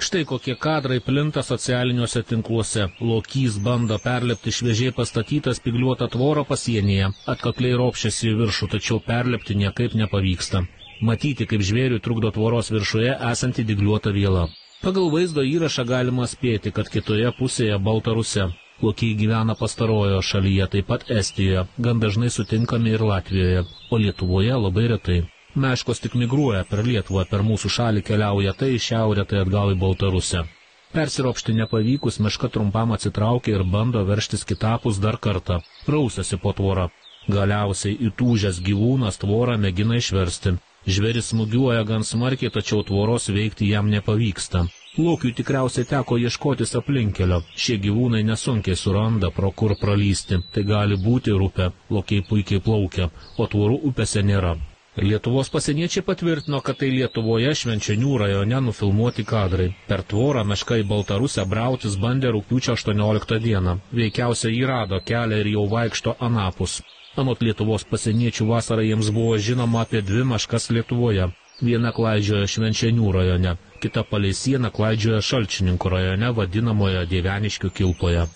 Štai kokie kadrai plinta socialiniuose tinkluose. Lokys bando perlipti šviežiai pastatytą spygliuotą tvorą pasienyje. Atkakliai ropščiasi į viršų, tačiau perlipti niekaip nepavyksta. Matyti, kaip žvėriui trukdo tvoros viršuje esanti dygliuota viela. Pagal vaizdo įrašą galima spėti, kad kitoje pusėje Baltarusija. Lokiai gyvena pastarojo šalyje, taip pat Estijoje, gan dažnai sutinkami ir Latvijoje, o Lietuvoje labai retai. Meškos tik migruoja per Lietuvą, per mūsų šalį keliauja tai į šiaurę, tai atgal į Baltarusiją. Persiropšti nepavykus, meška trumpam atsitraukia ir bando veržtis kitapus dar kartą, rausiasi po tvorą. Galiausiai įtūžęs gyvūnas tvorą mėgina išversti. Žvėris smūgiuoja gan smarkiai, tačiau tvoros veikti jam nepavyksta. Lokiui tikriausiai teko ieškotis aplinkelio. Šie gyvūnai nesunkiai suranda, pro kur pralysti. Tai gali būti ir upė. Lokiai puikiai plaukia, o tvorų upėse nėra. Lietuvos pasieniečiai patvirtino, kad tai Lietuvoje Švenčionių rajone nufilmuoti kadrai. Per tvorą meška į Baltarusiją brautis bandė rugpjūčio 18 dieną. Veikiausiai jį rado kelią ir jau vaikšto anapus. Anot Lietuvos pasieniečių vasarą jiems buvo žinoma apie 2 meškas Lietuvoje. Viena klaidžioja Švenčionių rajone, kita palei sieną klaidžioja Šalčininkų rajone vadinamoje Dieveniškių kilpoje.